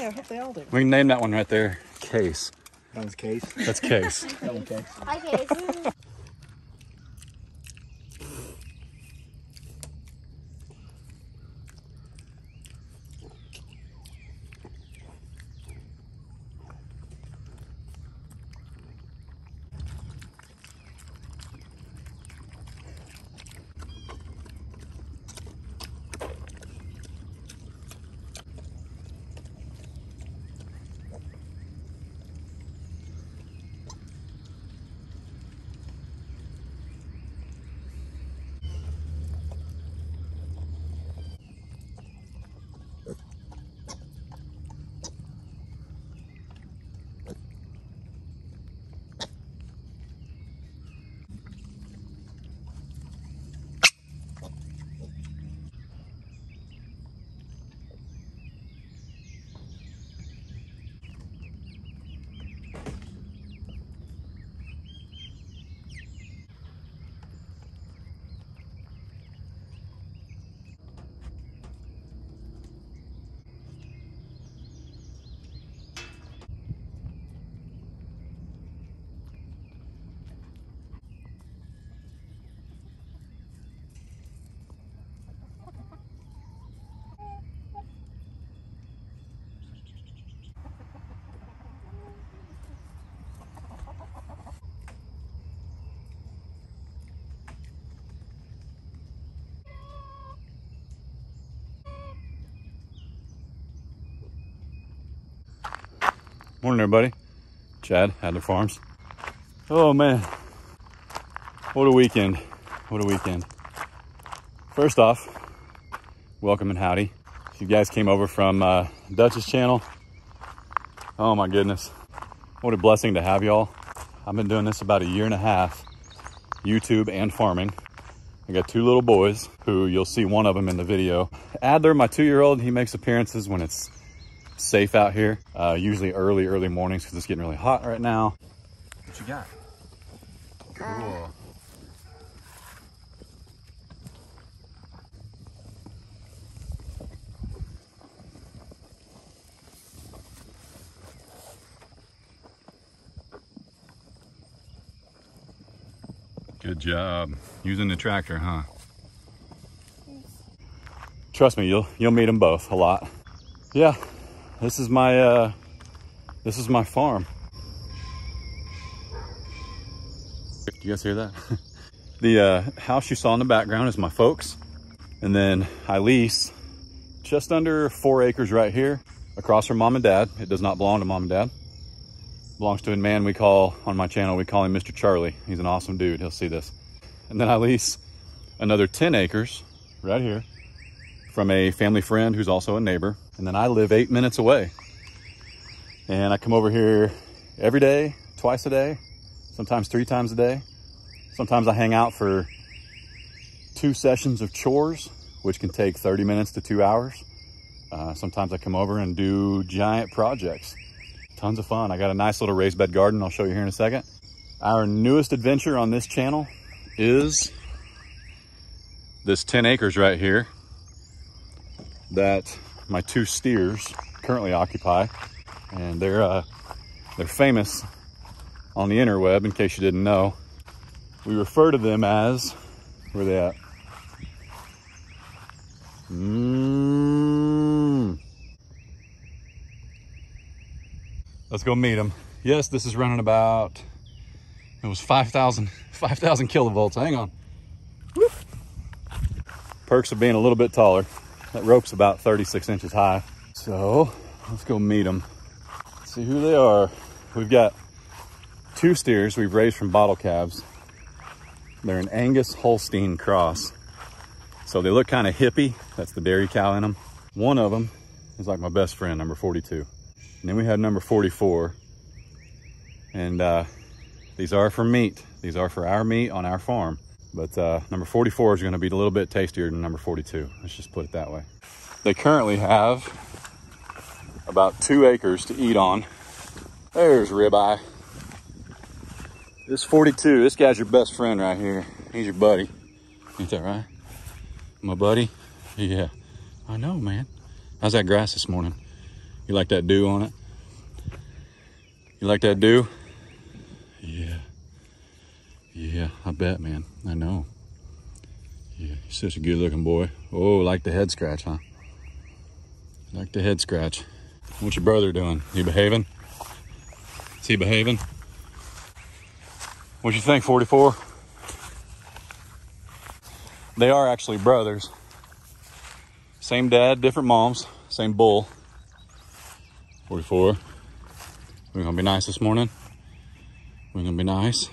Yeah, I hope they all do. We can name that one right there, Case. That was Case. That's Case. That one Case. Hi, Case. Morning, everybody. Chad, Adler Farms. Oh man, what a weekend! What a weekend! First off, welcome and howdy. If you guys came over from Dutch's channel, oh my goodness, what a blessing to have y'all. I've been doing this about 1.5 years, YouTube and farming. I got 2 little boys who you'll see one of them in the video. Adler, my 2-year-old, he makes appearances when it's safe out here, usually early mornings because it's getting really hot right now. What you got? Cool. Good job using the tractor, huh? Trust me, you'll meet them both a lot. Yeah. This is my farm. Do you guys hear that? The house you saw in the background is my folks. And then I lease just under 4 acres right here across from mom and dad. It does not belong to mom and dad. It belongs to a man we call, on my channel, we call him Mr. Charlie. He's an awesome dude, he'll see this. And then I lease another 10 acres right here from a family friend who's also a neighbor. And then I live 8 minutes away. And I come over here every day, twice a day, sometimes 3 times a day. Sometimes I hang out for 2 sessions of chores, which can take 30 minutes to 2 hours. Sometimes I come over and do giant projects. Tons of fun. I got a nice little raised bed garden I'll show you here in a second. Our newest adventure on this channel is this 10 acres right here that my 2 steers currently occupy, and they're famous on the interweb. In case you didn't know, we refer to them as, where are they at? Let's go meet them. Yes, this is running about, it was 5,000 kilovolts. Hang on. Woo. Perks of being a little bit taller. That rope's about 36 inches high. So let's go meet them. See who they are. We've got 2 steers we've raised from bottle calves. They're an Angus Holstein cross. So they look kind of hippie. That's the dairy cow in them. One of them is like my best friend, number 42. And then we have number 44. And these are for meat. These are for our meat on our farm. But number 44 is going to be a little bit tastier than number 42. Let's just put it that way. They currently have about 2 acres to eat on. There's ribeye. This 42, this guy's your best friend right here. He's your buddy. Ain't that right? My buddy? Yeah. I know, man. How's that grass this morning? You like that dew on it? You like that dew? Yeah. Yeah, I bet, man. I know. Yeah, you're such a good looking boy. Oh, like the head scratch, huh? Like the head scratch. What's your brother doing? He behaving? Is he behaving? What you think, 44? They are actually brothers. Same dad, different moms, same bull. 44. We're gonna be nice this morning? We're gonna be nice?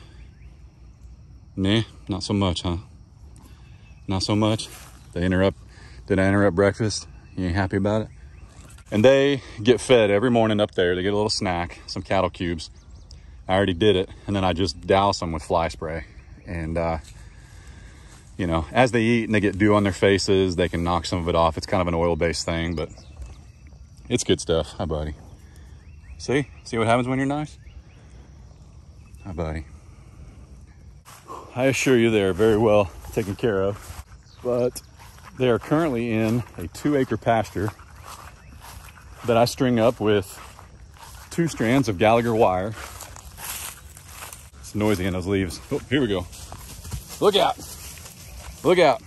Nah, not so much, huh? Not so much? Did I interrupt breakfast? You ain't happy about it? And they get fed every morning up there. They get a little snack, some cattle cubes. I already did it, and then I just douse them with fly spray. And you know, as they eat and they get dew on their faces, they can knock some of it off. It's kind of an oil-based thing, but it's good stuff. Hi, buddy. See what happens when you're nice? Hi, buddy. I assure you they are very well taken care of, but they are currently in a 2-acre pasture that I string up with 2 strands of Gallagher wire. It's noisy in those leaves. Oh, here we go. Look out. Look out.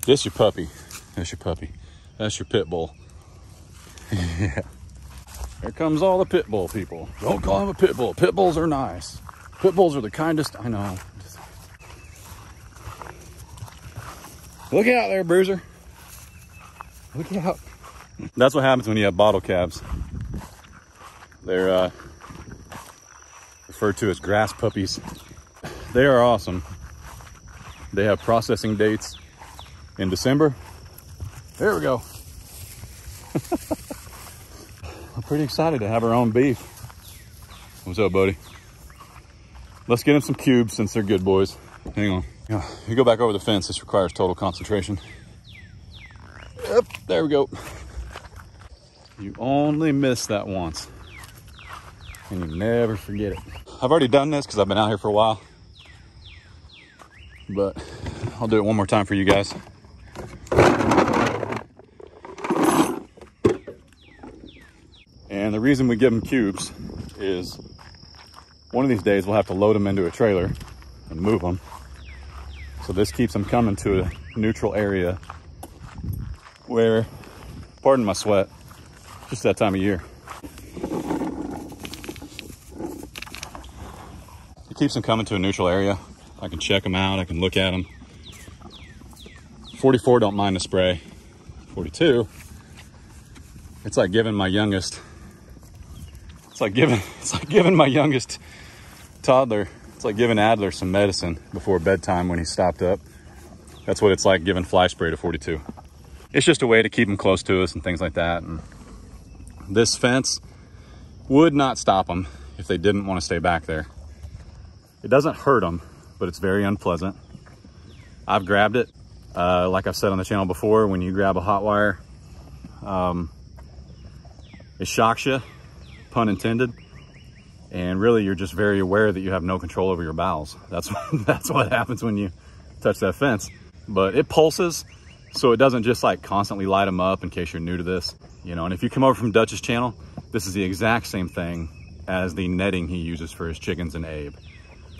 This your puppy. That's your puppy. That's your pit bull. Yeah. Here comes all the pit bull people. Don't call him a pit bull. Pit bulls are nice. Pit bulls are the kindest. I know. Look out there, Bruiser. Look out. That's what happens when you have bottle calves. They're referred to as grass puppies. They are awesome. They have processing dates in December. There we go. I'm pretty excited to have our own beef. What's up, buddy? Let's get them some cubes since they're good boys. Hang on. You go back over the fence. This requires total concentration. Yep, there we go. You only miss that once, and you never forget it. I've already done this because I've been out here for a while, but I'll do it one more time for you guys. And the reason we give them cubes is one of these days we'll have to load them into a trailer and move them. So this keeps them coming to a neutral area where, pardon my sweat, just that time of year. It keeps them coming to a neutral area. I can check them out, I can look at them. 44 don't mind the spray. 42, it's like giving my youngest, it's like giving my youngest toddler, it's like giving Adler some medicine before bedtime when he's stopped up. That's what it's like giving fly spray to 42. It's just a way to keep them close to us and things like that. And this fence would not stop them if they didn't want to stay back there. It doesn't hurt them, but it's very unpleasant. I've grabbed it. Like I've said on the channel before, when you grab a hot wire, it shocks you, pun intended. And really, you're just very aware that you have no control over your bowels. That's what happens when you touch that fence. But it pulses, so it doesn't just like constantly light them up, in case you're new to this. You know, and if you come over from Dutch's channel, this is the exact same thing as the netting he uses for his chickens and Abe.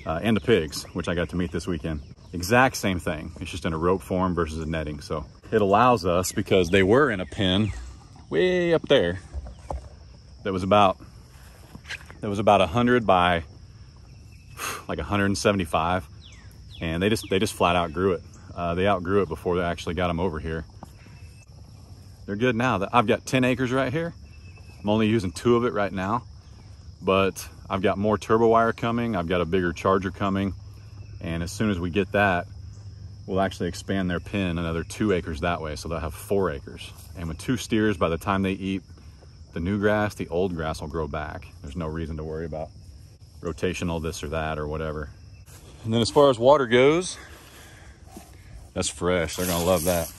And the pigs, which I got to meet this weekend. Exact same thing. It's just in a rope form versus a netting. So it allows us, because they were in a pen way up there that was about 100 by like 175, and they just flat out grew it. They outgrew it before they actually got them over here. They're good now. I've got 10 acres right here. I'm only using 2 of it right now, but I've got more turbo wire coming. I've got a bigger charger coming. And as soon as we get that, we'll actually expand their pen another 2 acres that way. So they'll have 4 acres. And with 2 steers, by the time they eat the new grass, the old grass will grow back. There's no reason to worry about rotational this or that or whatever. And then as far as water goes, that's fresh. They're gonna love that.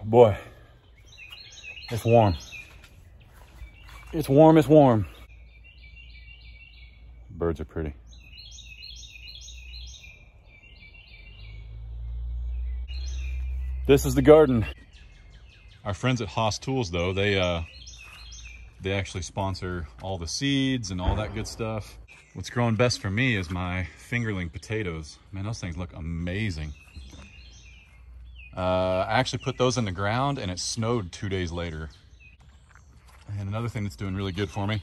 Boy, it's warm. It's warm, it's warm. Birds are pretty. This is the garden. Our friends at Haas Tools, though, they actually sponsor all the seeds and all that good stuff. What's growing best for me is my fingerling potatoes. Man, those things look amazing. I actually put those in the ground and it snowed 2 days later. And another thing that's doing really good for me,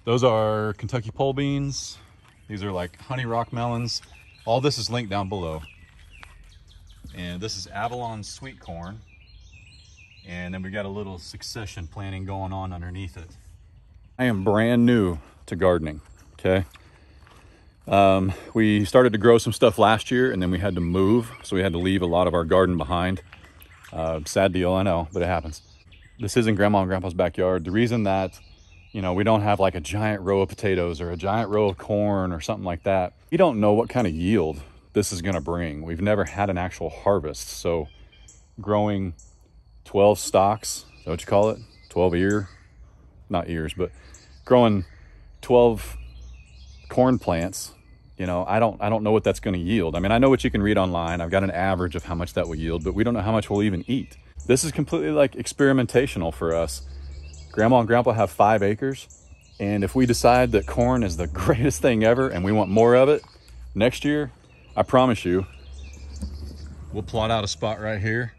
those are Kentucky pole beans. These are like honey rock melons. All this is linked down below. And this is Avalon sweet corn. And then we got a little succession planting going on underneath it. I am brand new to gardening, okay? We started to grow some stuff last year and then we had to move. So we had to leave a lot of our garden behind. Sad deal, I know, but it happens. This isn't Grandma and Grandpa's backyard. The reason that, you know, we don't have like a giant row of potatoes or a giant row of corn or something like that, we don't know what kind of yield this is gonna bring. We've never had an actual harvest. So growing 12 stalks, is that what you call it? 12 ear, not ears, but growing 12 corn plants, you know, I don't know what that's gonna yield. I mean, I know what you can read online. I've got an average of how much that will yield, but we don't know how much we'll even eat. This is completely like experimentational for us. Grandma and Grandpa have 5 acres. And if we decide that corn is the greatest thing ever and we want more of it next year, I promise you, we'll plot out a spot right here,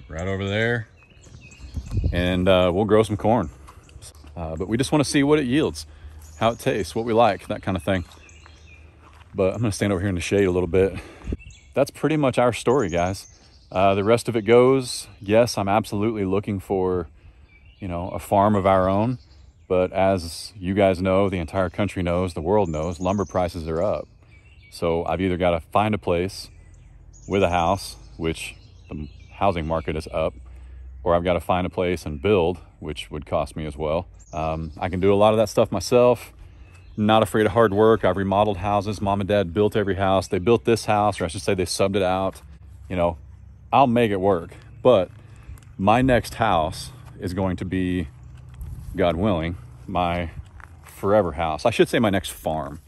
right over there, and we'll grow some corn. But we just want to see what it yields, how it tastes, what we like, that kind of thing. But I'm going to stand over here in the shade a little bit. That's pretty much our story, guys. The rest of it goes, yes, I'm absolutely looking for, you know, a farm of our own. But as you guys know, the entire country knows, the world knows, lumber prices are up. So I've either got to find a place with a house, which the housing market is up, or I've got to find a place and build, which would cost me as well. I can do a lot of that stuff myself. Not afraid of hard work. I've remodeled houses. Mom and Dad built every house. They built this house, or I should say they subbed it out. You know, I'll make it work. But my next house is going to be, God willing, my forever house. I should say my next farm.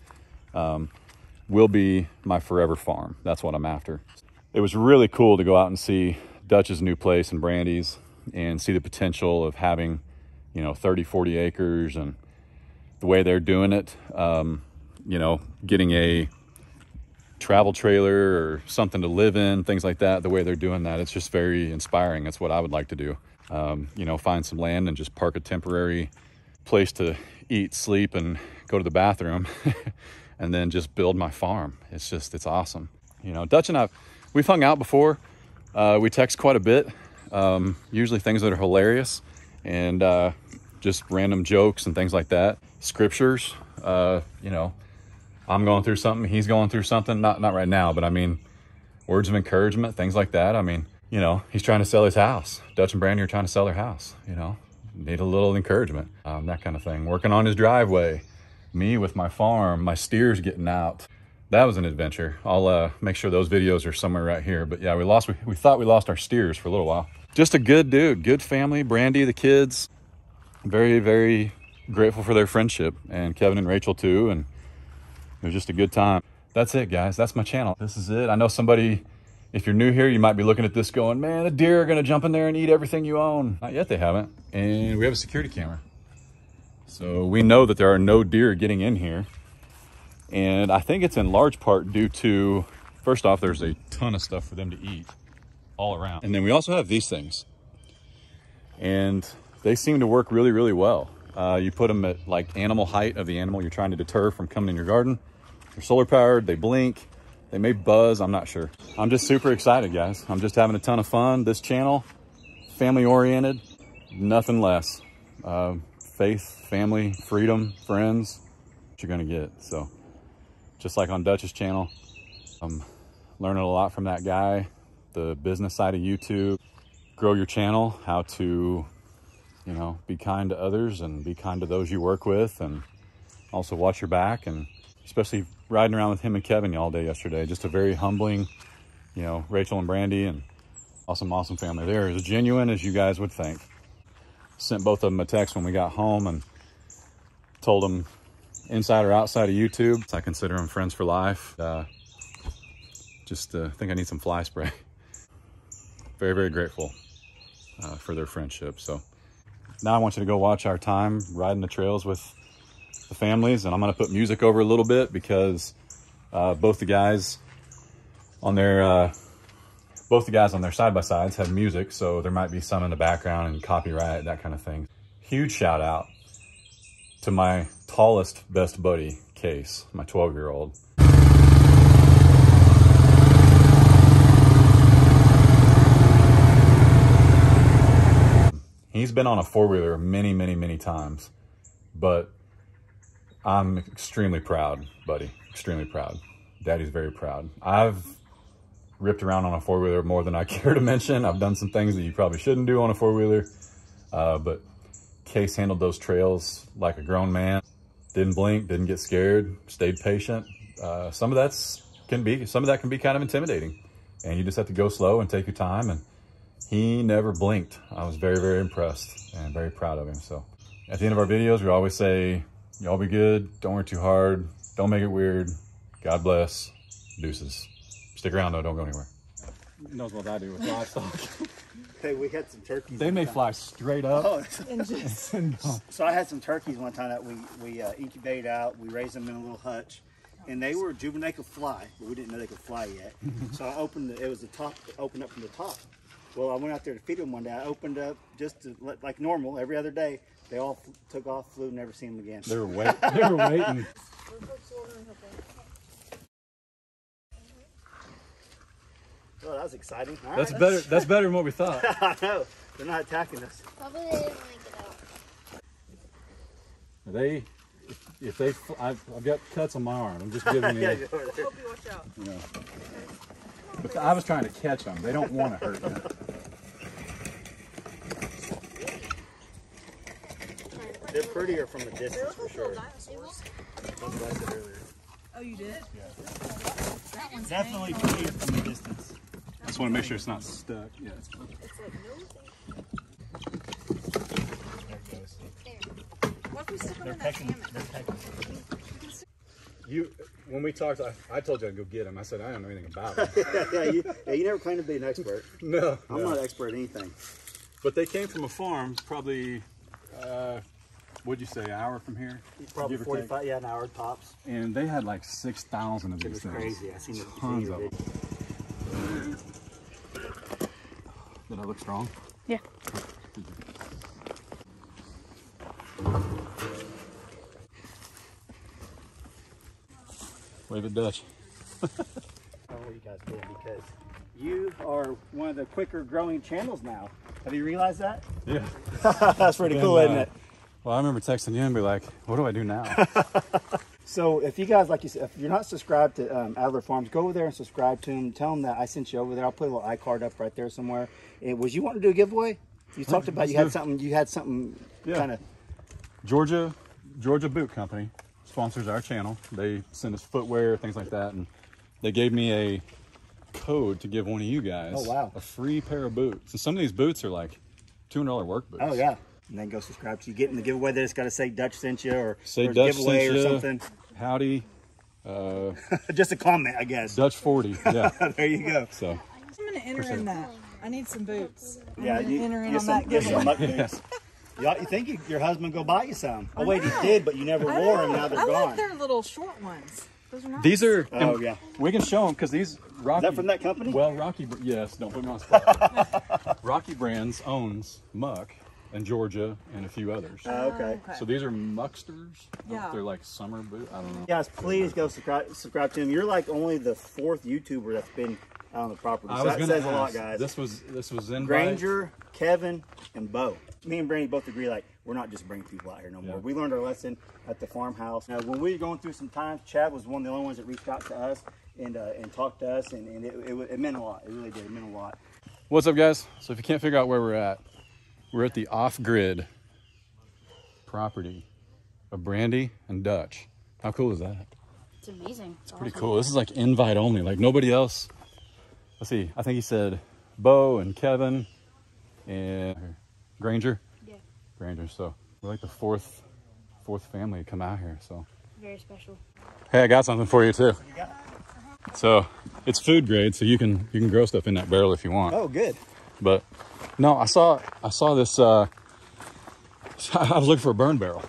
Will be my forever farm. That's what I'm after. It was really cool to go out and see Dutch's new place in Brandy's and see the potential of having, you know, 30, 40 acres and the way they're doing it. You know, getting a travel trailer or something to live in, things like that, the way they're doing that, it's just very inspiring. That's what I would like to do. You know, find some land and just park a temporary place to eat, sleep, and go to the bathroom. And then just build my farm. It's awesome. You know, Dutch and I, we've hung out before. We text quite a bit, usually things that are hilarious and just random jokes and things like that. Scriptures, you know, I'm going through something, he's going through something, not right now, but I mean, words of encouragement, things like that. I mean, you know, he's trying to sell his house. Dutch and Brandy are trying to sell their house, you know, need a little encouragement, that kind of thing. Working on his driveway. Me with my farm, my steers getting out. That was an adventure. I'll make sure those videos are somewhere right here. But yeah, we thought we lost our steers for a little while. Just a good dude, good family. Brandy, the kids, very, very grateful for their friendship, and Kevin and Rachel too. And it was just a good time. That's it, guys. That's my channel. This is it. I know somebody, if you're new here, you might be looking at this going, man, the deer are gonna jump in there and eat everything you own. Not yet, they haven't. And we have a security camera. So we know that there are no deer getting in here. And I think it's in large part due to, first off, there's a ton of stuff for them to eat all around. And then we also have these things. And they seem to work really, really well. You put them at like animal height of the animal you're trying to deter from coming in your garden. They're solar powered, they blink, they may buzz, I'm not sure. I'm just super excited, guys. I'm just having a ton of fun. This channel, family oriented, nothing less. Faith, family, freedom, friends, what you're gonna get. So just like on Dutch's channel, I'm learning a lot from that guy, the business side of YouTube, grow your channel, how to, you know, be kind to others and be kind to those you work with, and also watch your back. And especially riding around with him and Kevin all day yesterday, just a very humbling, you know, Rachel and Brandy and Awesome, awesome family. They're as genuine as you guys would think. Sent both of them a text when we got home and told them inside or outside of YouTube, I consider them friends for life. Just think I need some fly spray. Very, very grateful for their friendship. So now I want you to go watch our time riding the trails with the families, and I'm going to put music over a little bit because both the guys on their side-by-sides have music, so there might be some in the background and copyright, that kind of thing. Huge shout out to my tallest best buddy, Case, my 12-year-old. He's been on a four-wheeler many, many, many times, but I'm extremely proud, buddy, extremely proud. Daddy's very proud. I've ripped around on a four-wheeler more than I care to mention. I've done some things that you probably shouldn't do on a four-wheeler, but Case handled those trails like a grown man. Didn't blink, didn't get scared, stayed patient. Some of that can be kind of intimidating, and you just have to go slow and take your time, and he never blinked. I was very, very impressed and very proud of him. So at the end of our videos, we always say, y'all be good, don't work too hard, don't make it weird, God bless, deuces. Stick around though, don't go anywhere. He knows what I do with livestock. Hey, we had some turkeys. They may fly straight up. Oh, so I had some turkeys one time that we incubated out. We raised them in a little hutch, and they were juvenile. They could fly, but we didn't know they could fly yet. So I opened it was the top, opened up from the top. Well, I went out there to feed them one day. I opened up just to, like normal every other day. They all took off, flew, never seen them again. They were waiting. They were waiting. Oh, that was exciting. All that's right, better. That's better than what we thought. I know. They're not attacking us. Probably they didn't want to get out. If they, I've got cuts on my arm. I'm just giving you. Yeah, I hope you watch out. You know. But I was trying to catch them. They don't want to hurt you. They're prettier from a distance for sure. Dinosaurs. That's what I said earlier. Oh, you did? Yeah. Definitely prettier from a distance. I just want to make sure it's not stuck. Yeah. It's like, no, There it goes. what if we stick them They're in that pecking. hammock? They're pecking. When we talked, I told you I'd go get him. I said I don't know anything about him. You never claimed to be an expert. No, I'm not an expert at anything. But they came from a farm, probably. What'd you say? An hour from here? Probably Give or 45. take? Yeah, an hour tops. And they had like 6,000 of It these was things. crazy. I seen Tons of it. them. Did I look strong? Yeah. Wave it Dutch. I want you guys cool because you are one of the quicker growing channels now. Have you realized that? Yeah. That's pretty cool, isn't it? Well, I remember texting you and be like, what do I do now? So if you guys, like you said, if you're not subscribed to Adler Farms, go over there and subscribe to them. Tell them that I sent you over there. I'll put a little iCard up right there somewhere. And was you wanting to do a giveaway? You talked about you had something Yeah. kind of. Georgia Boot Company sponsors our channel. They send us footwear, things like that, and they gave me a code to give one of you guys a free pair of boots. And some of these boots are like $200 work boots. Oh yeah. And then go subscribe. So you get in the giveaway that it's got to say Dutch sent you or Say or Dutch giveaway sent or you. something. Howdy. Just a comment, I guess. Dutch 40. Yeah. There you go. So I'm going to enter in that. I need some boots. Yeah, I'm you gonna enter in get on some, that get some giveaway. muck boots. You think your husband go buy you some? Oh wait, he did, but you never I wore them. know. Now they're I gone. like their little short ones. Those are nice. these are, Oh yeah. we can show them because these Rocky. Is that from that company? Well, yes, don't put me on the spot. Rocky Brands owns Muck and Georgia and a few others. Oh, okay. So these are Mucksters. Yeah. They're like summer boot. I don't know. Guys, please go subscribe to him. You're like only the 4th YouTuber that's been out on the property. I So was that gonna says a lot, ask. guys. This was in Granger, Kevin, and Bo. Me and Brandy both agree, like, we're not just bringing people out here no more. Yeah. We learned our lesson at the farmhouse. Now, when we were going through some times, Chad was one of the only ones that reached out to us and talked to us, and it meant a lot. It really did. It meant a lot. What's up, guys? So if you can't figure out where we're at the off-grid property of Brandy and Dutch. How cool is that? It's amazing. It's pretty cool. This is like invite only. Like nobody else. Let's see. I think he said Bo and Kevin and Granger. Yeah. Granger. So we're like the fourth family to come out here. So Very special. hey, I got something for you too. So it's food grade, so you can grow stuff in that barrel if you want. Oh, good. But no, I saw this. I was looking for a burn barrel,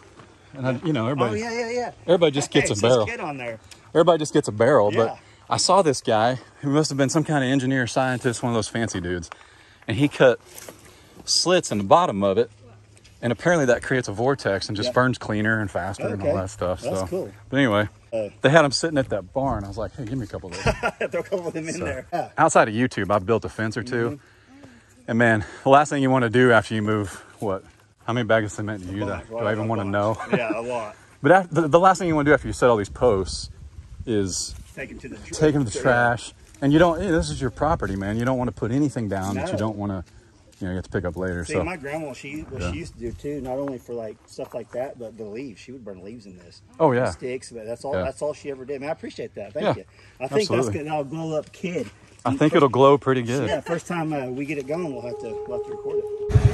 and everybody. Oh yeah. Everybody just gets a barrel. Kid on there. Everybody just gets a barrel, Yeah. but I saw this guy who must have been some kind of engineer, scientist, one of those fancy dudes, and he cut slits in the bottom of it, and apparently that creates a vortex and just burns cleaner and faster and all that stuff. That's so cool. But anyway, they had them sitting at that barn. I was like, hey, give me a couple of those. Throw a couple of them in there. Yeah. Outside of YouTube, I've built a fence or two. And man, the last thing you want to do after you move, what? How many bags of cement do you use? Do I even want to know? Yeah, a lot. But the last thing you want to do after you set all these posts is Take them to the trash. And you don't, this is your property, man. You don't want to put anything down that you don't want to, you get to pick up later. See, so my grandma, she used to do too, not only for like stuff like that, but the leaves. She would burn leaves in this. Oh yeah. Sticks, but that's all. Yeah. That's all she ever did. Man, I appreciate that. Thank you. I think absolutely. that's gonna glow up kid. I think it'll glow pretty good. Yeah, first time we get it going, we'll have to record it.